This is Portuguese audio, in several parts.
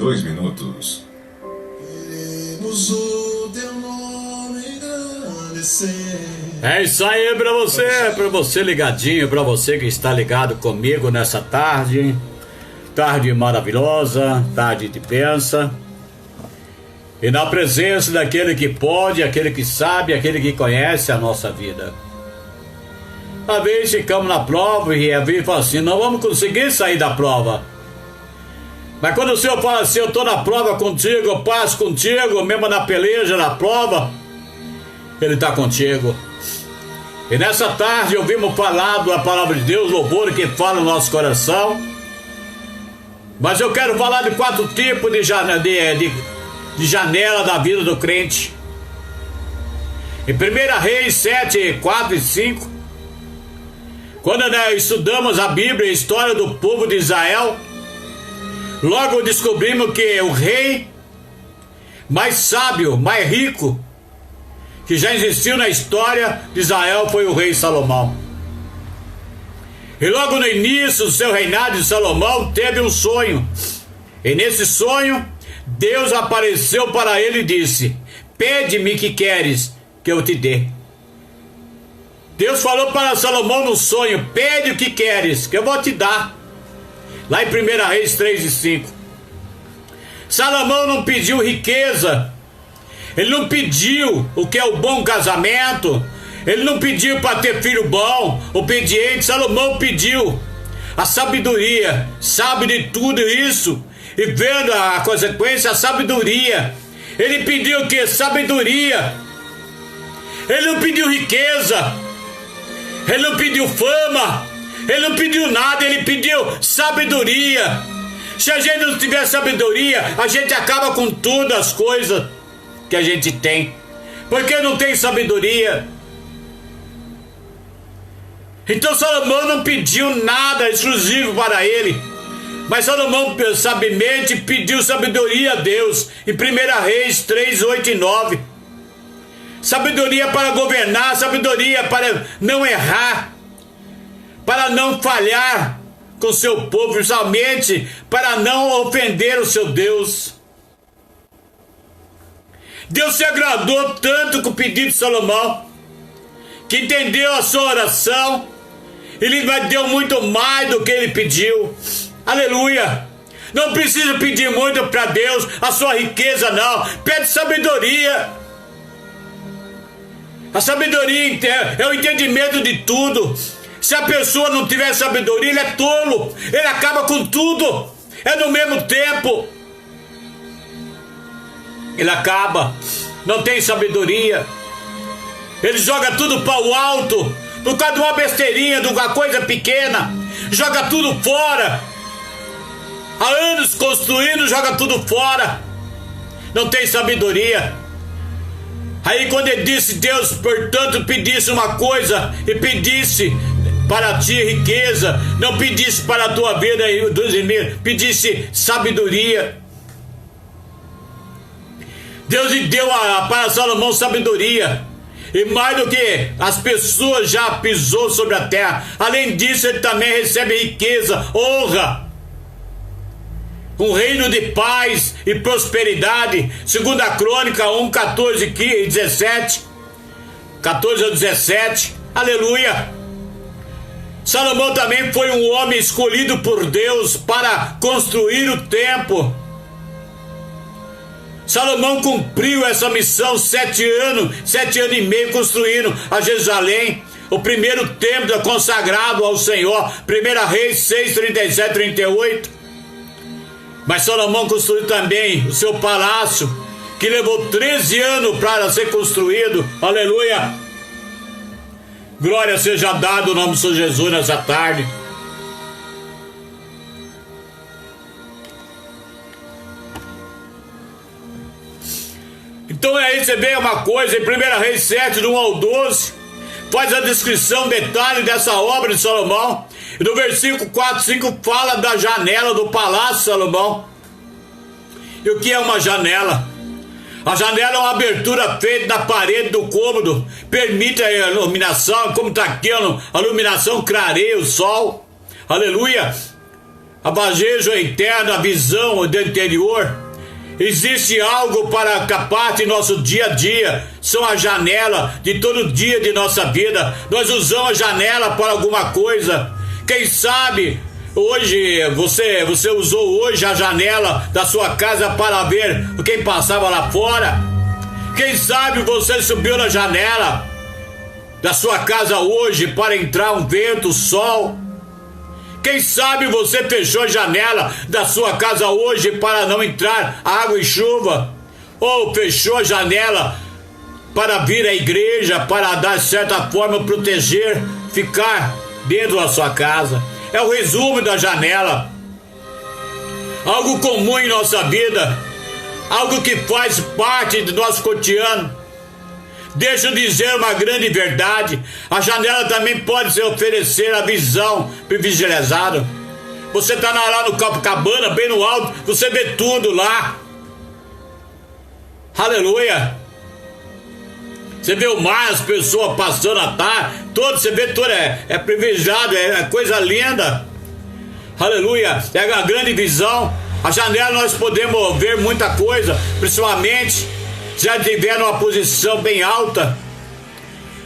2 minutos. Queremos o teu nome engrandecer. É isso aí pra você ligadinho, pra você que está ligado comigo nessa tarde. Tarde maravilhosa, tarde de bênção. E na presença daquele que pode, aquele que sabe, aquele que conhece a nossa vida. Às vezes ficamos na prova e às vezes fala assim, não vamos conseguir sair da prova. Mas quando o Senhor fala assim, eu estou na prova contigo, eu passo contigo, mesmo na peleja, na prova, Ele está contigo. E nessa tarde ouvimos falar da palavra de Deus, louvor que fala no nosso coração. Mas eu quero falar de 4 tipos de janela da vida do crente. Em 1 Reis 7, 4 e 5, quando nós estudamos a Bíblia, a história do povo de Israel, logo descobrimos que o rei mais sábio, mais rico, que já existiu na história de Israel foi o rei Salomão. E logo no início do seu reinado de Salomão teve um sonho. E nesse sonho, Deus apareceu para ele e disse: pede-me que queres que eu te dê. Deus falou para Salomão no sonho: pede o que queres que eu vou te dar. Lá em 1 Reis 3 e 5. Salomão não pediu riqueza. Ele não pediu o que é o bom casamento. Ele não pediu para ter filho bom, obediente. Salomão pediu a sabedoria. Sabe de tudo isso. E vendo a consequência, a sabedoria. Ele pediu o que? Sabedoria. Ele não pediu riqueza. Ele não pediu fama. Ele não pediu nada. Ele pediu sabedoria. Se a gente não tiver sabedoria, a gente acaba com todas as coisas que a gente tem. Porque não tem sabedoria. Então Salomão não pediu nada exclusivo para ele, mas Salomão sabiamente pediu sabedoria a Deus. Em 1 Reis 3, 8 e 9. Sabedoria para governar, sabedoria para não errar, para não falhar com seu povo, principalmente para não ofender o seu Deus. Deus se agradou tanto com o pedido de Salomão, que entendeu a sua oração. Ele deu muito mais do que ele pediu. Aleluia. Não precisa pedir muito para Deus a sua riqueza, não. Pede sabedoria. A sabedoria é o entendimento de tudo. Se a pessoa não tiver sabedoria, ele é tolo. Ele acaba com tudo. É no mesmo tempo. Ele acaba. Não tem sabedoria. Ele joga tudo para o alto. Por causa de uma besteirinha, de uma coisa pequena. Joga tudo fora. Há anos construindo, joga tudo fora. Não tem sabedoria. Aí quando ele disse, Deus, portanto, pedisse uma coisa e pedisse para ti riqueza, não pedisse para a tua vida, pedisse sabedoria. Deus lhe deu para Salomão sabedoria. E mais do que as pessoas já pisou sobre a terra. Além disso, ele também recebe riqueza, honra, um reino de paz e prosperidade. Segunda Crônica 1, 14 e 17. 14 a 17. Aleluia. Salomão também foi um homem escolhido por Deus para construir o templo. Salomão cumpriu essa missão 7 anos e meio construindo a Jerusalém, o primeiro templo consagrado ao Senhor. 1 Reis 6, 37, 38. Mas Salomão construiu também o seu palácio, que levou 13 anos para ser construído. Aleluia. Glória seja dada ao nome do Senhor Jesus nessa tarde. Então aí você vê uma coisa, em 1 Reis 7, do 1 ao 12, faz a descrição, detalhe dessa obra de Salomão. E no versículo 4, 5 fala da janela do palácio de Salomão. E o que é uma janela? A janela é uma abertura feita na parede do cômodo, permite a iluminação, como está aqui, a iluminação clareia o sol. Aleluia. a vagejo eterno, a visão do interior. Existe algo para capaz de nosso dia a dia. São a janela de todo dia de nossa vida. Nós usamos a janela para alguma coisa. Quem sabe hoje você usou hoje a janela da sua casa para ver quem passava lá fora. Quem sabe você subiu na janela da sua casa hoje para entrar um vento, sol. Quem sabe você fechou a janela da sua casa hoje para não entrar água e chuva, ou fechou a janela para vir à igreja, para dar de certa forma proteger, ficar dentro da sua casa. É o resumo da janela. Algo comum em nossa vida, algo que faz parte do nosso cotidiano. Deixa eu dizer uma grande verdade: a janela também pode se oferecer a visão privilegiada. Você está lá no Copacabana, bem no alto, você vê tudo lá. Aleluia! Você vê o mar, as pessoas passando a tarde, todo, você vê tudo, é privilegiado, é coisa linda. Aleluia! É a grande visão. A janela nós podemos ver muita coisa, principalmente já tiver numa posição bem alta.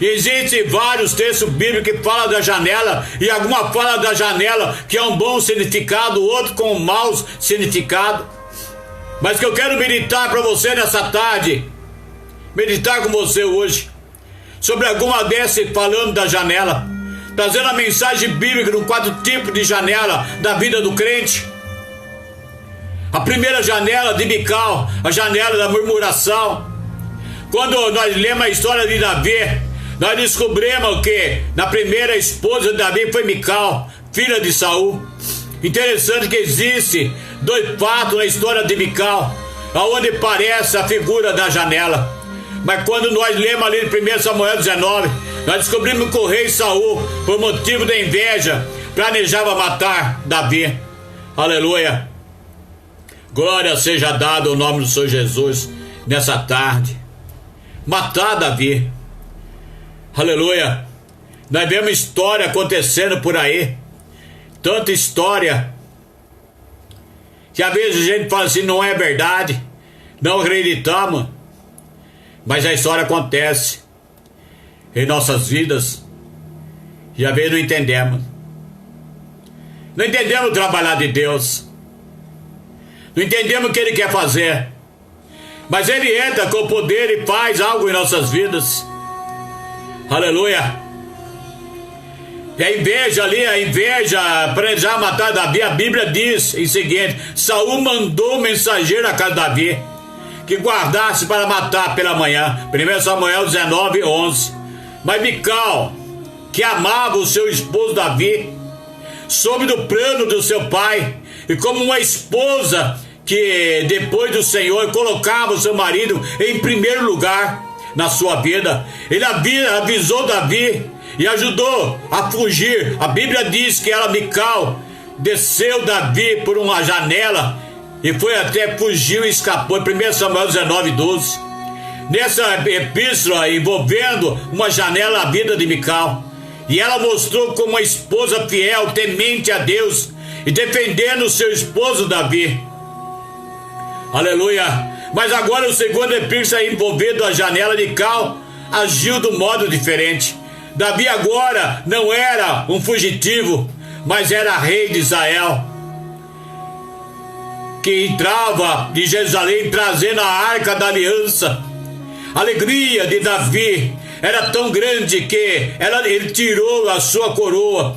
E existem vários textos bíblicos que falam da janela, e alguma fala da janela que é um bom significado, outro com um mau significado. Mas que eu quero meditar para você nessa tarde, meditar com você hoje, sobre alguma dessas falando da janela, trazendo a mensagem bíblica no 4 tipos de janela da vida do crente. A primeira janela de Mical, a janela da murmuração. Quando nós lemos a história de Davi, nós descobrimos que na primeira esposa de Davi foi Mical, filha de Saul. Interessante que existe 2 fatos na história de Mical, aonde aparece a figura da janela. Mas quando nós lemos ali em 1 Samuel 19, nós descobrimos que o rei Saul, por motivo da inveja, planejava matar Davi. Aleluia! Glória seja dada ao nome do Senhor Jesus nessa tarde. Matar Davi. Aleluia. Nós vemos história acontecendo por aí. Tanta história. Que às vezes a gente fala assim, não é verdade. Não acreditamos. Mas a história acontece em nossas vidas. E às vezes não entendemos. Não entendemos o trabalhar de Deus. Não entendemos o que Ele quer fazer. Mas Ele entra com o poder e faz algo em nossas vidas. Aleluia. E a inveja ali, a inveja para já matar Davi, a Bíblia diz em seguinte: Saul mandou um mensageiro a casa de Davi, que guardasse para matar pela manhã. 1 Samuel 19, 11. Mas Mical, que amava o seu esposo Davi, soube do plano do seu pai, e como uma esposa que depois do Senhor colocava o seu marido em primeiro lugar na sua vida, ele avisou Davi e ajudou a fugir. A Bíblia diz que ela, Mical, desceu Davi por uma janela e foi até, fugiu e escapou. 1 Samuel 19, 12. Nessa epístola envolvendo uma janela na vida de Mical, e ela mostrou como uma esposa fiel, temente a Deus e defendendo o seu esposo Davi. Aleluia. Mas agora o segundo epístola envolvendo a janela de Mical agiu de um modo diferente. Davi agora não era um fugitivo, mas era rei de Israel, que entrava de Jerusalém trazendo a arca da aliança. A alegria de Davi era tão grande que ele tirou a sua coroa,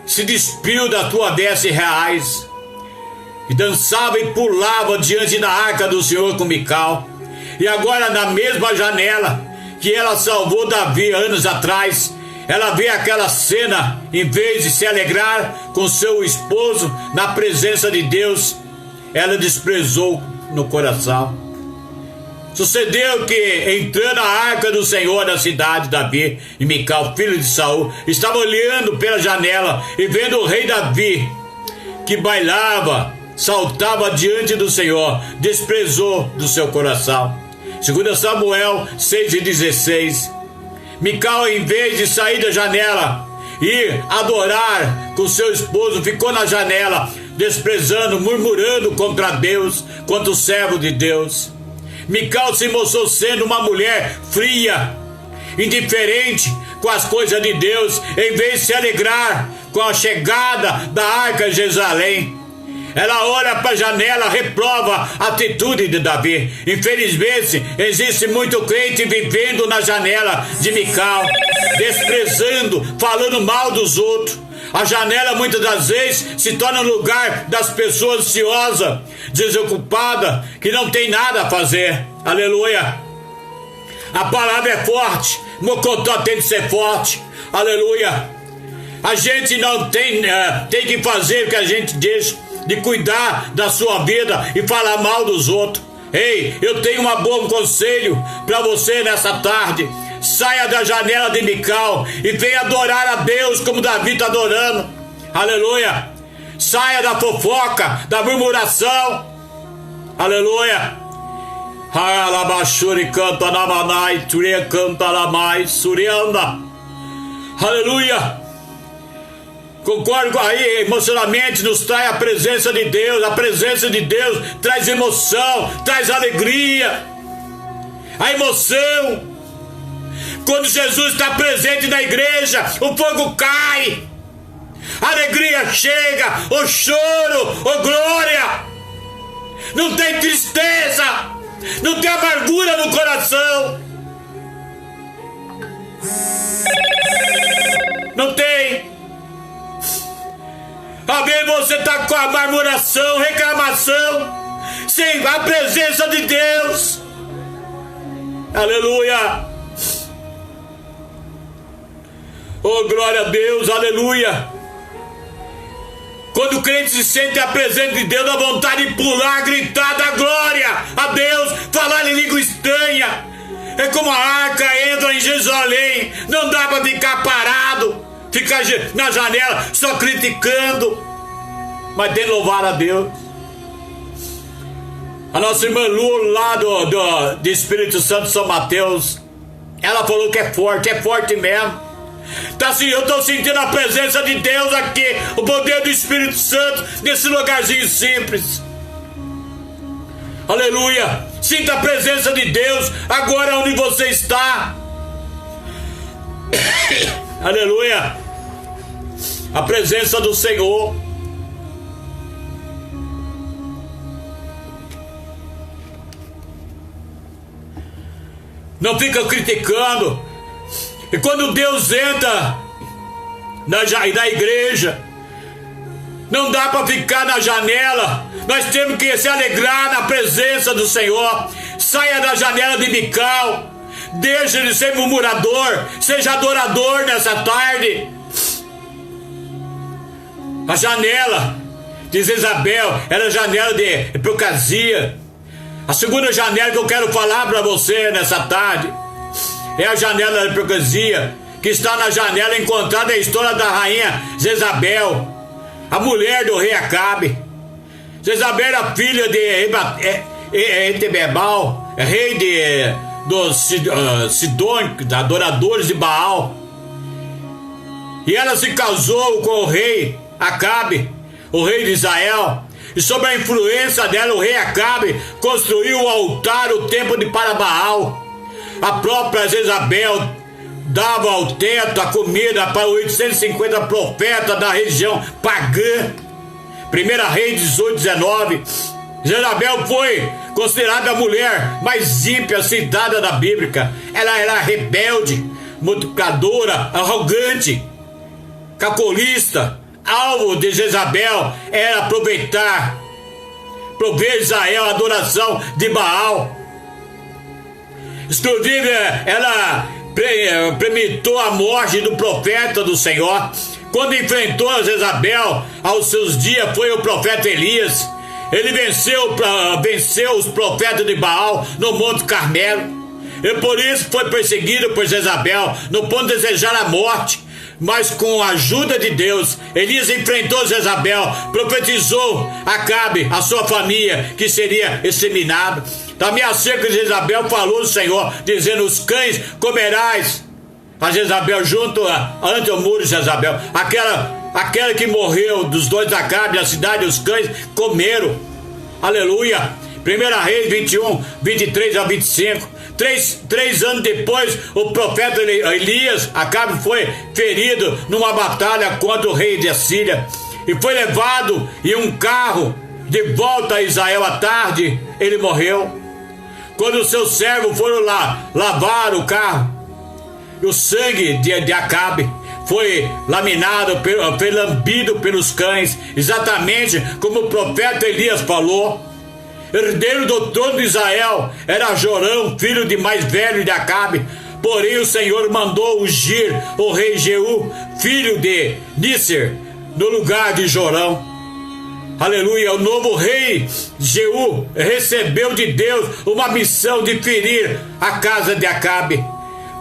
se despiu da tua veste reais, e dançava e pulava diante da arca do Senhor com Mical. E agora na mesma janela que ela salvou Davi anos atrás, ela vê aquela cena, em vez de se alegrar com seu esposo na presença de Deus, ela desprezou no coração. Sucedeu que, entrando a arca do Senhor na cidade, Davi e Mical, filho de Saul, estava olhando pela janela e vendo o rei Davi, que bailava, saltava diante do Senhor, desprezou do seu coração. 2 Samuel 6:16. Mical, em vez de sair da janela e adorar com seu esposo, ficou na janela, desprezando, murmurando contra Deus, contra o servo de Deus. Mical se mostrou sendo uma mulher fria, indiferente com as coisas de Deus, em vez de se alegrar com a chegada da arca de Jerusalém. Ela olha para a janela, reprova a atitude de Davi. Infelizmente, existe muito crente vivendo na janela de Mical, desprezando, falando mal dos outros. A janela muitas das vezes se torna um lugar das pessoas ansiosas, desocupadas, que não tem nada a fazer. Aleluia. A palavra é forte, Mocotó tem que ser forte. Aleluia. A gente não tem que fazer o que a gente diz, de cuidar da sua vida e falar mal dos outros. Ei, eu tenho um bom conselho para você nessa tarde. Saia da janela de Mical e venha adorar a Deus como Davi está adorando. Aleluia. Saia da fofoca, da murmuração. Aleluia. Alabashuri canta namanai, turia canta lamai, surianda. Aleluia. Concordo aí, emocionalmente nos traz a presença de Deus. A presença de Deus traz emoção, traz alegria. A emoção. Quando Jesus está presente na igreja, o fogo cai, a alegria chega, o choro, a glória. Não tem tristeza, não tem amargura no coração. Não tem. Amém, você está com a murmuração, reclamação, sem a presença de Deus. Aleluia. Oh, glória a Deus, aleluia. Quando o crente se sente a presença de Deus, dá vontade de pular, gritar, dar glória a Deus, falar em língua estranha. É como a arca entra em Jerusalém. Não dá para ficar parado, ficar na janela só criticando, mas tem que louvar a Deus. A nossa irmã Lu, lá do Espírito Santo São Mateus, ela falou que é forte mesmo. Tá assim, eu estou sentindo a presença de Deus aqui, o poder do Espírito Santo nesse lugarzinho simples. Aleluia. Sinta a presença de Deus agora onde você está. Aleluia. A presença do Senhor. Não fica criticando. E quando Deus entra na igreja, não dá para ficar na janela. Nós temos que se alegrar na presença do Senhor. Saia da janela de Mical. Deixe de ser murmurador. Seja adorador nessa tarde. A janela de Jezabel era a janela de hipocrisia. A segunda janela que eu quero falar para você nessa tarde é a janela da hipocrisia, que está na janela encontrada a história da rainha Jezabel, a mulher do rei Acabe. Jezabel era filha de Etebebal, rei dos sidônicos, adoradores de Baal. E ela se casou com o rei Acabe, o rei de Israel. E sob a influência dela, o rei Acabe construiu o altar, o templo para Baal. A própria Jezabel dava ao teto a comida para 850 profetas da região pagã. 1 Reis 18:19. Jezabel foi considerada a mulher mais ímpia citada da Bíblia. Ela era rebelde, multiplicadora, arrogante, calculista. Alvo de Jezabel era aproveitar, prover Israel a adoração de Baal. Inclusive, ela premeditou a morte do profeta do Senhor. Quando enfrentou Jezabel, aos seus dias, foi o profeta Elias. Ele venceu os profetas de Baal no Monte Carmelo. E por isso foi perseguido por Jezabel, no ponto de desejar a morte. Mas com a ajuda de Deus, Elias enfrentou Jezabel, profetizou a Acabe, a sua família, que seria exterminado. Também acerca de Jezabel falou o Senhor, dizendo: os cães comerás a Jezabel junto ante o muro de Jezabel. Aquela aquele que morreu dos dois Acabe, a cidade, os cães comeram. Aleluia. 1 Reis 21, 23 a 25. Três anos depois, o profeta Elias, Acabe foi ferido numa batalha contra o rei de Síria e foi levado em um carro de volta a Israel à tarde. Ele morreu. Quando os seus servos foram lá lavar o carro, o sangue de Acabe foi laminado, foi lambido pelos cães, exatamente como o profeta Elias falou. Herdeiro do trono de Israel era Jorão, filho de mais velho de Acabe. Porém o Senhor mandou ungir o rei Jeú, filho de Nisser, no lugar de Jorão. Aleluia. O novo rei Jeú recebeu de Deus uma missão de ferir a casa de Acabe,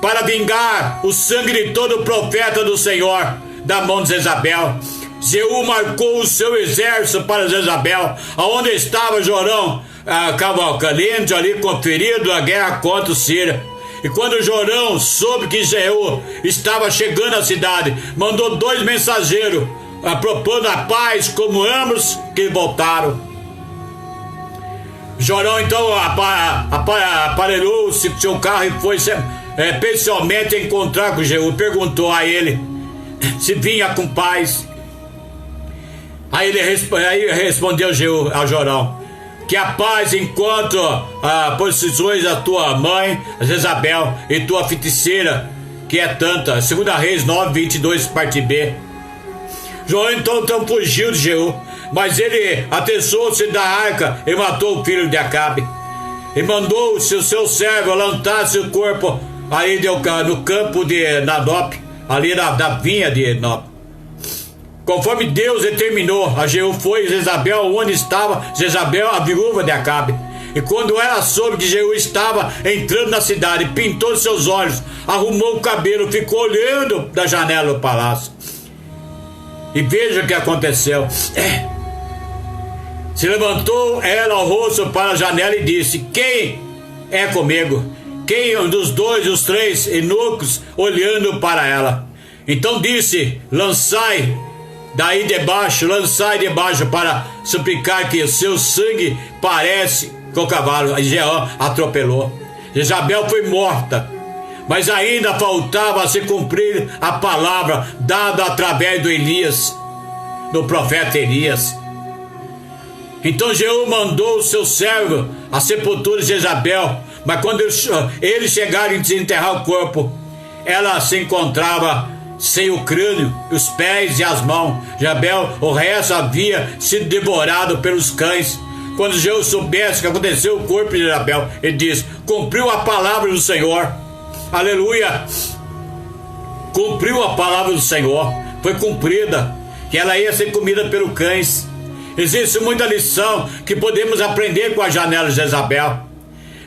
para vingar o sangue de todo profeta do Senhor da mão de Jezabel. Jeú marcou o seu exército para Jezabel, aonde estava Jorão cavalcando ali, conferido a guerra contra o Síria. E quando Jorão soube que Jeú estava chegando à cidade, mandou 2 mensageiros propondo a paz, como ambos que voltaram. Jorão então aparelhou seu carro e foi pessoalmente encontrar com Jeú. Perguntou a ele se vinha com paz. Aí respondeu Jeú a Jorão: que a paz enquanto posições a tua mãe Jezabel e tua feiticeira, que é tanta. 2 Reis 9, 22, parte B. Jorão então fugiu de Jeú, mas ele atessou-se da arca e matou o filho de Acabe. E mandou o seu servo lançar seu corpo aí no campo de Nadop, ali da vinha de Nadop. Conforme Deus determinou, a Jeú foi Jezabel, onde estava Jezabel, a viúva de Acabe. E quando ela soube que Jeú estava entrando na cidade, pintou seus olhos, arrumou o cabelo, ficou olhando da janela do palácio. E veja o que aconteceu. Se levantou ela o rosto para a janela e disse: quem é comigo? Quem dos dois, os 3 eunucos, olhando para ela? Então disse: lançai debaixo para suplicar, que o seu sangue parece com o cavalo. E Jeú atropelou. Jezabel foi morta, mas ainda faltava se cumprir a palavra dada através do Elias, do profeta Elias. Então Jeú mandou o seu servo à sepultura de Jezabel, mas quando eles chegaram a desenterrar o corpo, ela se encontrava sem o crânio, os pés e as mãos. Jezabel, o resto havia sido devorado pelos cães. Quando Jeú soubesse o que aconteceu ao corpo de Jezabel, ele disse: cumpriu a palavra do Senhor. Aleluia. Cumpriu a palavra do Senhor, foi cumprida, que ela ia ser comida pelos cães. Existe muita lição que podemos aprender com a janela de Jezabel.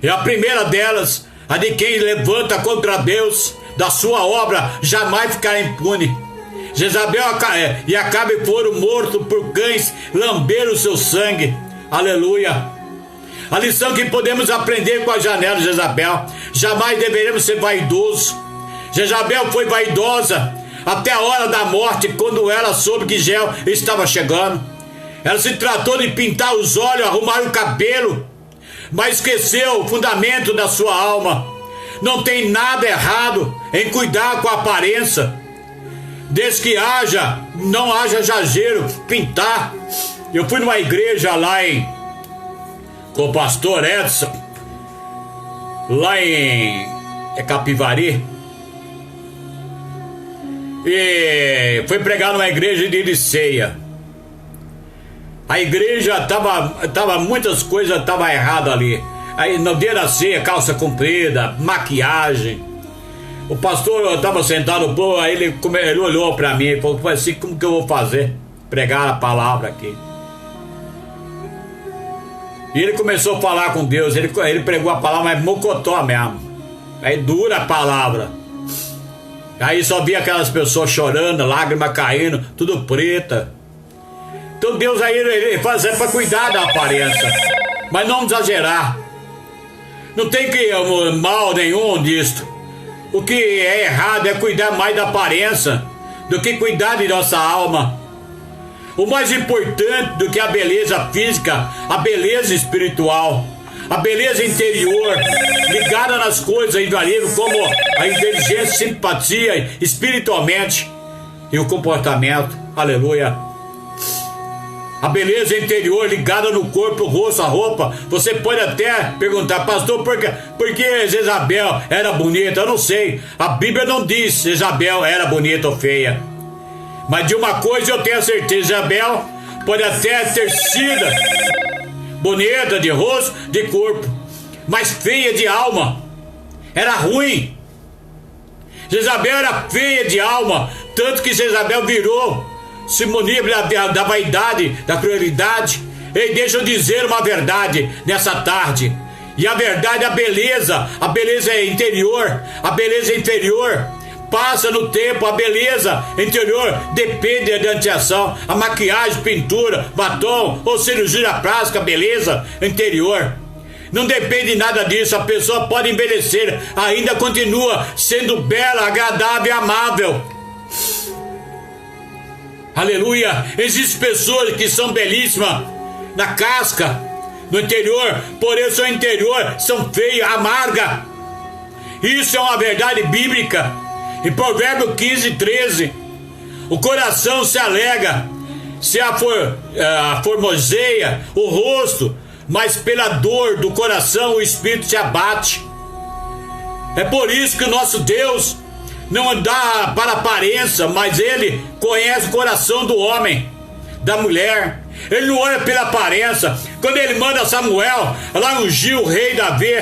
E a primeira delas, a de quem levanta contra Deus, da sua obra jamais ficará impune. Jezabel e Acabe foram mortos por cães, lamberam o seu sangue. Aleluia. A lição que podemos aprender com a janela de Jezabel: jamais deveremos ser vaidosos. Jezabel foi vaidosa até a hora da morte, quando ela soube que Jeú estava chegando. Ela se tratou de pintar os olhos, arrumar o cabelo, mas esqueceu o fundamento da sua alma. Não tem nada errado em cuidar com a aparência, desde que não haja exagero, pintar. Eu fui numa igreja lá com o pastor Edson, lá em Capivari, e foi pregar numa igreja de Liceia. A igreja tava muitas coisas estavam erradas ali. Aí no dia da ceia, calça comprida, maquiagem. O pastor estava sentado, pô, aí ele olhou para mim e falou assim: como que eu vou fazer? Pregar a palavra aqui. E ele começou a falar com Deus. Ele pregou a palavra, mas mocotó mesmo. Aí dura a palavra. Aí só via aquelas pessoas chorando, lágrimas caindo, tudo preta. Então Deus aí ele faz para cuidar da aparência, mas não exagerar. Não tem que mal nenhum disto. O que é errado é cuidar mais da aparência do que cuidar de nossa alma. O mais importante do que a beleza física, a beleza espiritual, a beleza interior, ligada nas coisas invisíveis como a inteligência, simpatia, espiritualmente e o comportamento. Aleluia. A beleza interior ligada no corpo, o rosto, a roupa. Você pode até perguntar, pastor, por que Jezabel era bonita? Eu não sei. A Bíblia não diz se Jezabel era bonita ou feia. Mas de uma coisa eu tenho certeza, Jezabel pode até ter sido bonita de rosto, de corpo, mas feia de alma. Era ruim. Jezabel era feia de alma, tanto que Jezabel virou simonia da vaidade, da crueldade. E deixa eu dizer uma verdade nessa tarde. E a verdade, a beleza interior, a beleza inferior passa no tempo. A beleza interior depende da antiação, a maquiagem, pintura, batom ou cirurgia plástica. Beleza interior não depende de nada disso. A pessoa pode envelhecer, ainda continua sendo bela, agradável e amável. Aleluia. Existem pessoas que são belíssimas na casca, no interior, porém seu interior são feias, amargas. Isso é uma verdade bíblica. Em Provérbios 15:13, o coração se alega, se formoseia o rosto, mas pela dor do coração o espírito se abate. É por isso que o nosso Deus não dá para aparência, mas Ele conhece o coração do homem, da mulher. Ele não olha pela aparência. Quando Ele manda Samuel lá ungir o rei Davi,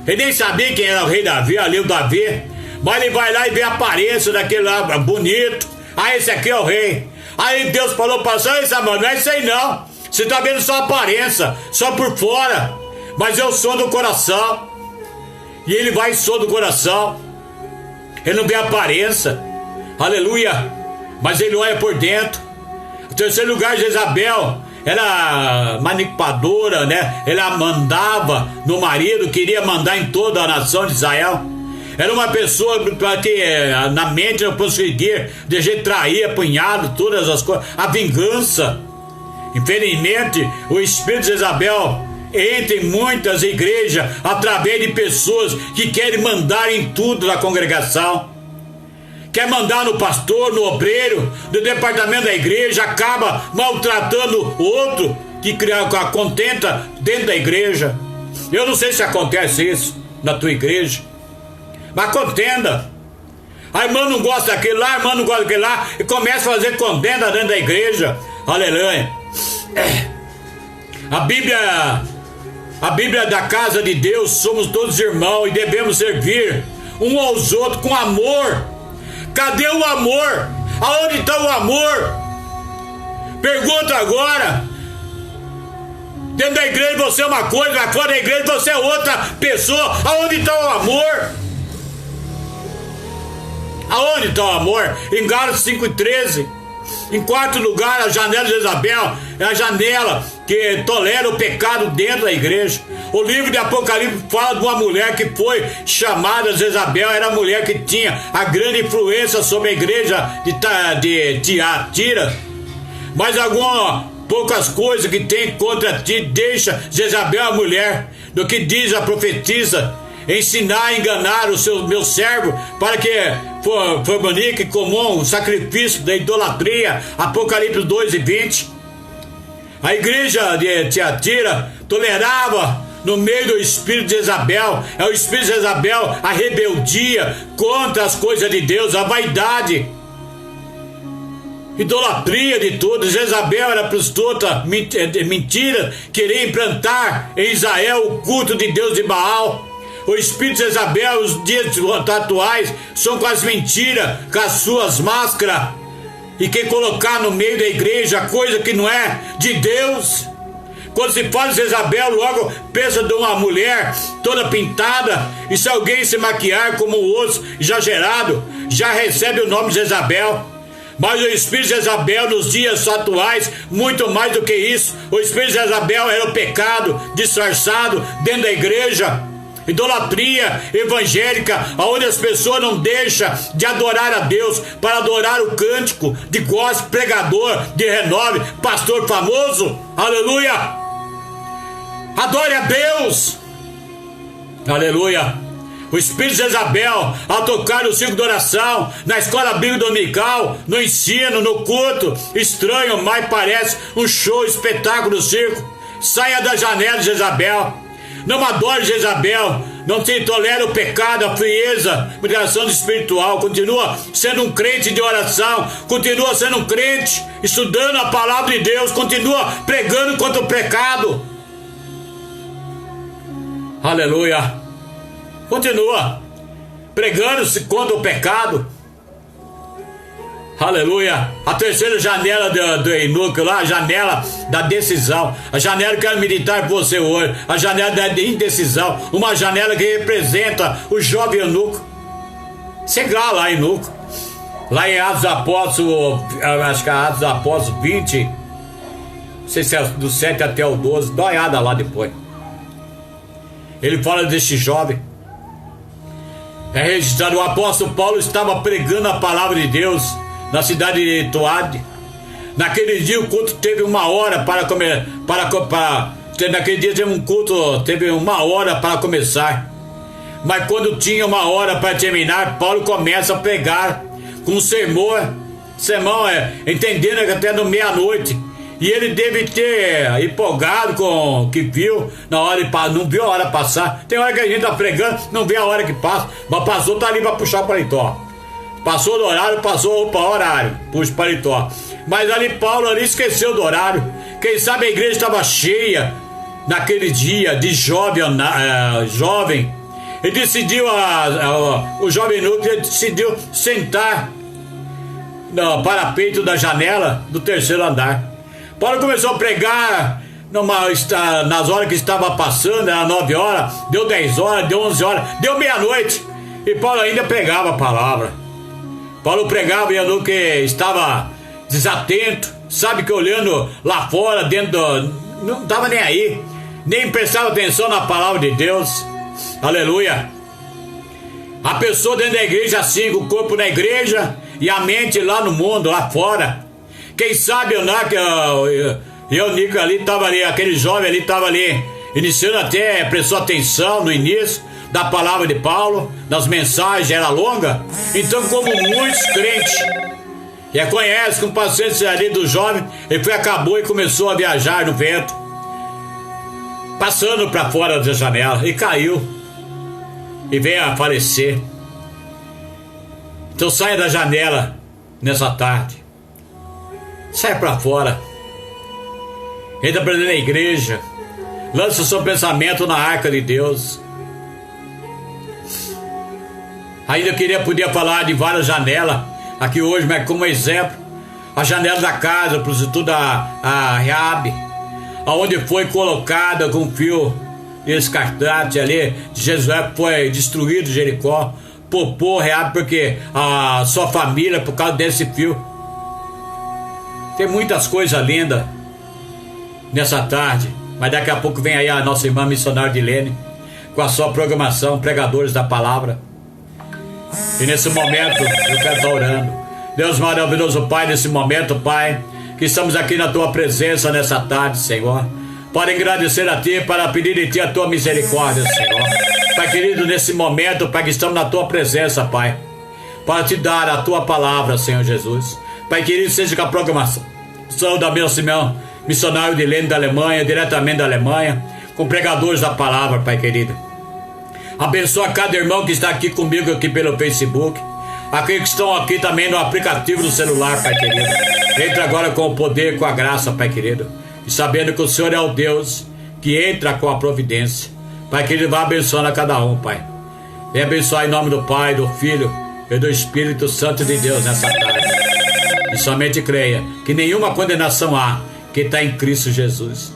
ele nem sabia quem era o rei Davi, ali o Davi, mas ele vai lá e vê a aparência daquele lá bonito. Ah, esse aqui é o rei. Aí Deus falou para Samuel, não é isso aí não. Você está vendo só a aparência, só por fora, mas eu sou do coração. E ele vai e sou do coração. Ele não vê a aparência, aleluia, mas ele olha por dentro. Em terceiro lugar, Jezabel era manipuladora, né? Ela mandava no marido, queria mandar em toda a nação de Israel. Era uma pessoa que na mente não conseguia, de jeito trair, apunhado, todas as coisas, a vingança. Infelizmente, o espírito de Jezabel entra em muitas igrejas através de pessoas que querem mandar em tudo da congregação. Quer mandar no pastor, no obreiro, no departamento da igreja, acaba maltratando o outro que contenta dentro da igreja. Eu não sei se acontece isso na tua igreja, mas contenda. A irmã não gosta daquele lá, a irmã não gosta daquele lá, e começa a fazer contenda dentro da igreja. Aleluia. A Bíblia da casa de Deus, somos todos irmãos e devemos servir um aos outros com amor. Cadê o amor? Aonde está o amor? Pergunta agora. Dentro da igreja você é uma coisa, lá fora da igreja você é outra pessoa. Aonde está o amor? Aonde está o amor? Em Gálatas 5:13. Em quarto lugar, a janela de Jezabel é a janela que tolera o pecado dentro da igreja. O livro de Apocalipse fala de uma mulher que foi chamada Jezabel. Era a mulher que tinha a grande influência sobre a igreja de Tiatira. Mas algumas poucas coisas que tem contra ti deixa Jezabel a mulher, do que diz a profetisa, ensinar e enganar o meu servo para que fornique comum o sacrifício da idolatria. Apocalipse 2:20. A igreja de Tiatira tolerava no meio do espírito de Jezabel, é o espírito de Jezabel, a rebeldia contra as coisas de Deus, a vaidade, idolatria de tudo. Jezabel era prostituta, mentira, queria implantar em Israel o culto de Deus de Baal. O espírito de Jezabel, os dias atuais, são com as mentiras, com as suas máscaras. E quem colocar no meio da igreja coisa que não é de Deus. Quando se fala de Jezabel, logo pensa de uma mulher toda pintada. E se alguém se maquiar como o osso exagerado, já recebe o nome de Jezabel. Mas o espírito de Jezabel nos dias atuais, muito mais do que isso. O espírito de Jezabel era o pecado disfarçado dentro da igreja. idolatria evangélica, onde as pessoas não deixam de adorar a Deus para adorar o cântico de gospel, pregador de renome, pastor famoso. Aleluia! Adore a Deus. Aleluia! O espírito de Jezabel, ao tocar no círculo de oração, na escola bíblica dominical, no ensino, no culto, estranho, mas parece um show, espetáculo do circo. Saia da janela de Jezabel. Não adore Jezabel. Não se tolera o pecado, a frieza, a moderação espiritual. Continua sendo um crente de oração. Continua sendo um crente, estudando a palavra de Deus. Continua pregando contra o pecado. Aleluia. Continua pregando-se contra o pecado. Aleluia. A terceira janela do eunuco lá, a janela da decisão. A janela que eu quero meditar por você hoje. A janela da indecisão. Uma janela que representa o jovem eunuco. Chegar lá, eunuco. Lá em Atos dos Apóstolos, acho que é Atos dos Apóstolos 20. Não sei se é do 7 até o 12. Dá uma olhada lá depois. Ele fala deste jovem. É registrado, o apóstolo Paulo estava pregando a palavra de Deus na cidade de Troade. Naquele dia o culto teve uma hora para comer, naquele dia teve um culto, teve uma hora para começar. Mas quando tinha uma hora para terminar, Paulo começa a pregar com um sermão, entendendo que até no meia-noite. E ele deve ter empolgado com o que viu na hora de não viu a hora passar. Tem hora que a gente tá pregando, não vê a hora que passa, mas passou, tá ali para puxar o paletó. Passou do horário, passou, opa, horário, puxa o paletó. Mas ali Paulo ali esqueceu do horário. Quem sabe a igreja estava cheia naquele dia de jovem. Ele decidiu, o jovem eunuco decidiu sentar no parapeito da janela do terceiro andar. Paulo começou a pregar nas horas que estava passando, era 9 horas, deu 10 horas, deu 11 horas, deu meia-noite. E Paulo ainda pregava a palavra. Paulo pregava e o eunuco estava desatento, sabe que olhando lá fora, não estava nem aí, nem prestava atenção na palavra de Deus. Aleluia. A pessoa dentro da igreja assim, o corpo na igreja e a mente lá no mundo, lá fora. Quem sabe o Nico ali estava ali, aquele jovem ali estava ali, iniciando até, prestou atenção no início da palavra de Paulo, das mensagens, era longa. Então, como muitos crentes reconhece com paciência ali do jovem, ele acabou e começou a viajar no vento, passando para fora da janela, e caiu, e veio a falecer. Então saia da janela nessa tarde. Sai para fora. Entra para dentro da igreja. Lança o seu pensamento na arca de Deus. Ainda podia falar de várias janelas aqui hoje, mas como exemplo, a janela da casa, para o estudo a Reabe, aonde foi colocada com fio escarlate ali, de Jesué foi destruído Jericó, popô Reabe, porque a sua família, por causa desse fio. Tem muitas coisas lindas nessa tarde, mas daqui a pouco vem aí a nossa irmã missionária Dilene com a sua programação, pregadores da palavra. E nesse momento eu quero estar orando. Deus maravilhoso Pai, nesse momento, Pai, que estamos aqui na Tua presença nessa tarde, Senhor, para agradecer a Ti, para pedir de Ti a Tua misericórdia, Senhor. Pai querido, nesse momento, Pai, que estamos na Tua presença, Pai, para Te dar a Tua palavra, Senhor Jesus. Pai querido, seja com a programação da meu missionário de Lene da Alemanha, diretamente da Alemanha, com pregadores da palavra, Pai querido. Abençoa cada irmão que está aqui comigo aqui pelo Facebook, aqueles que estão aqui também no aplicativo do celular, Pai querido. Entra agora com o poder, com a graça, Pai querido, e sabendo que o Senhor é o Deus que entra com a providência. Pai querido, vai abençoando a cada um, Pai. Vem abençoar em nome do Pai, do Filho e do Espírito Santo de Deus nessa tarde. E somente creia que nenhuma condenação há quem está em Cristo Jesus.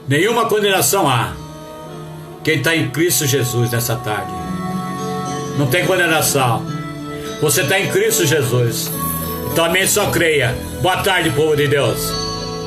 Nenhuma condenação há quem está em Cristo Jesus nessa tarde. Não tem condenação. Você está em Cristo Jesus. Então, amém, só creia. Boa tarde, povo de Deus.